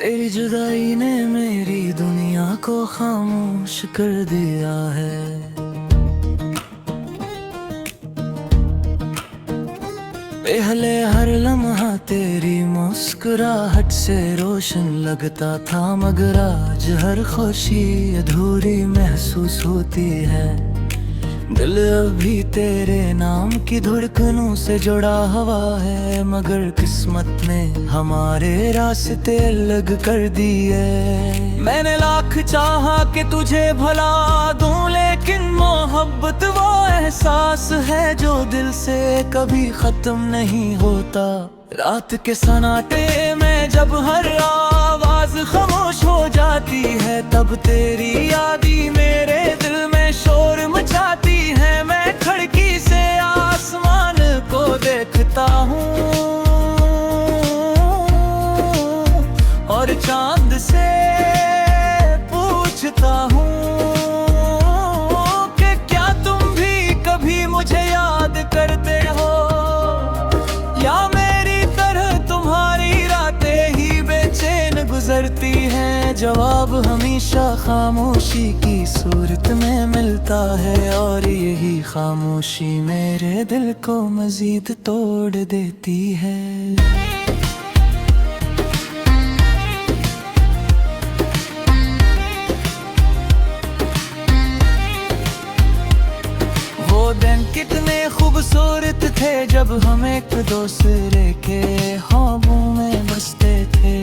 तेरी जुदाई ने मेरी दुनिया को खामोश कर दिया है। पहले हर लम्हा तेरी मुस्कुराहट से रोशन लगता था, मगर आज हर खुशी अधूरी महसूस होती है। दिल अभी तेरे नाम की धड़कनों से जुड़ा हुआ है, मगर किस्मत ने हमारे रास्ते अलग कर दिए। मैंने लाख चाहा कि तुझे भुला दूं, लेकिन मोहब्बत वो एहसास है जो दिल से कभी खत्म नहीं होता। रात के सन्नाटे में जब हर आवाज खामोश हो जाती है, तब तेरी याद ही मेरे दिल में शोर मचाती है। मैं खिड़की से आसमान को देखता हूँ और चांद से पूछता हूँ कि क्या तुम भी कभी मुझे याद करते हो, या मेरी तरह तुम्हारी रातें ही बेचैन गुजरती हैं। जवाब हमेशा खामोशी की सूरत में मिलता है, और यही खामोशी मेरे दिल को मजीद तोड़ देती है। वो दिन कितने खूबसूरत थे जब हम एक दूसरे के ख्वाबों में बसते थे।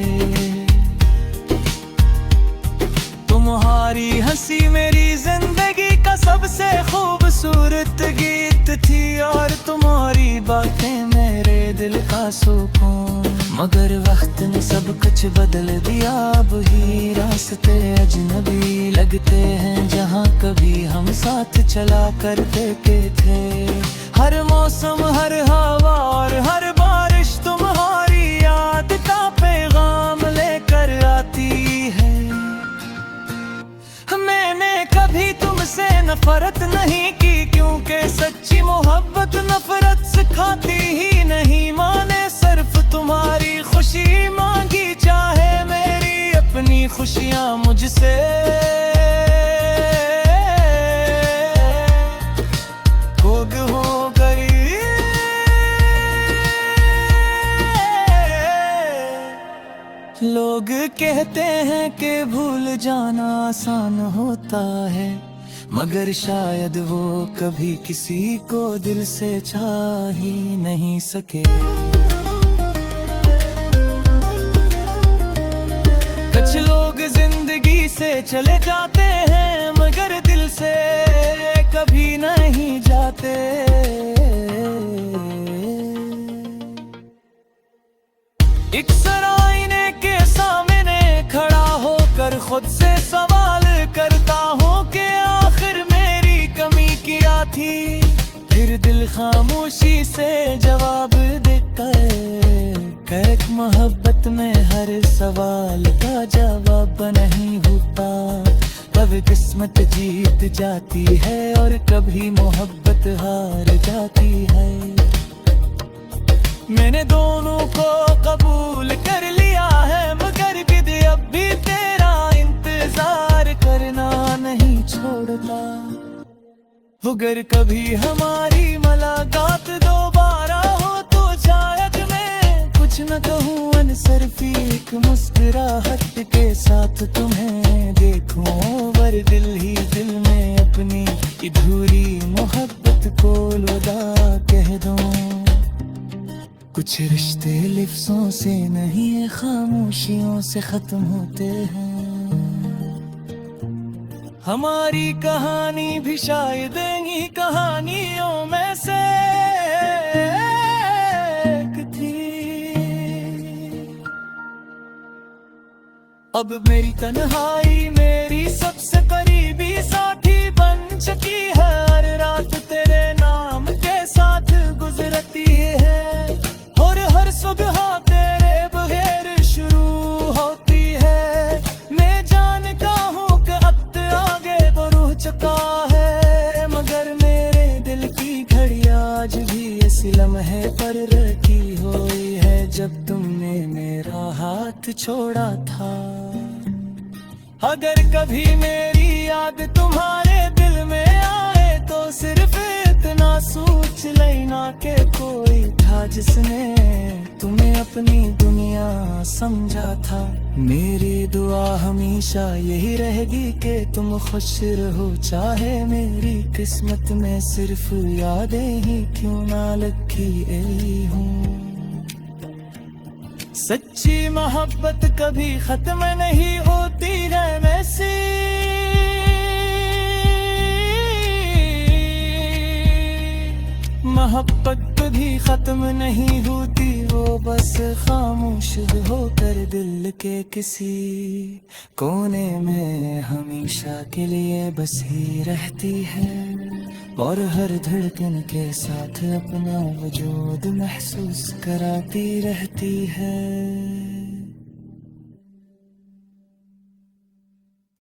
तुम्हारी हंसी मेरी जिंदगी का सबसे खूबसूरत गीत थी, और तुम्हारी बातें मेरे दिल का सुकून। मगर वक्त ने सब कुछ बदल दिया, अब ही रास्ते अजनबी लगते हैं जहाँ कभी हम साथ चला करते थे। हर मौसम, हर हवा और हर बारिश तुम्हारी याद का पैगाम लेकर आती है। मैंने कभी तुमसे नफरत नहीं की, क्योंकि सच्ची मोहब्बत नफरत सिखाती ही नहीं। माने सिर्फ तुम्हारी खुशी मांगी, चाहे मेरी अपनी खुशियाँ मुझसे। खोग हो गई लोग कहते हैं कि भूल जाना आसान होता है, मगर शायद वो कभी किसी को दिल से चाह ही नहीं सके। कुछ लोग जिंदगी से चले जाते हैं, मगर दिल से कभी नहीं जाते। एक आईने के सामने खड़ा होकर खुद से सवाल करता हूँ कि आखिर मेरी कमी क्या थी। फिर दिल खामोशी से जवाब देता है, एक मोहब्बत में हर सवाल का जवाब नहीं होता। कभी किस्मत जीत जाती है और कभी मोहब्बत हार जाती है। मैंने दोनों को कबूल कर लिया है, मगर खुद अब भी तेरा इंतजार करना नहीं छोड़ता। अगर कभी हमारी मुलाकात दोबारा हो तो शायद मैं कुछ न कहूँ, सिर्फ एक मुस्कुराहट के साथ तुम्हें देखूं। वर दिल ही दिल में अपनी अधूरी मोहब्बत को अलविदा कह दूं। कुछ रिश्ते लिफ्ज़ों से नहीं, खामोशियों से खत्म होते हैं। हमारी कहानी भी शायद इन्हीं कहानियों में से एक थी। अब मेरी तन्हाई मेरी सबसे करीबी साथी बन चुकी है। हर रात तेरे नाम के साथ गुजरती है, और हर सुबह तेरे बगैर शुरू होती है। मैं जानता हूँ कि वक्त आगे बढ़ चुका है, मगर मेरे दिल की घड़ी आज भी इस लम्हे लम्हे पर रखी हुई है जब तुमने मेरा हाथ छोड़ा था। अगर कभी मेरी याद तुम्हारे दिल में आए तो सिर्फ इतना सोच लेना कि कोई था जिसने तुम्हें अपनी दुनिया समझा था। मेरी दुआ हमेशा यही रहेगी कि तुम खुश रहो, चाहे मेरी किस्मत में सिर्फ यादें ही क्यों ना लिखी हूँ। सच्ची मोहब्बत कभी खत्म नहीं होती है वैसी, मोहब्बत कभी खत्म नहीं होती, वो बस खामोश होकर दिल के किसी कोने में हमेशा के लिए बसी रहती है और हर धड़कन के साथ अपना वजूद महसूस कराती रहती है।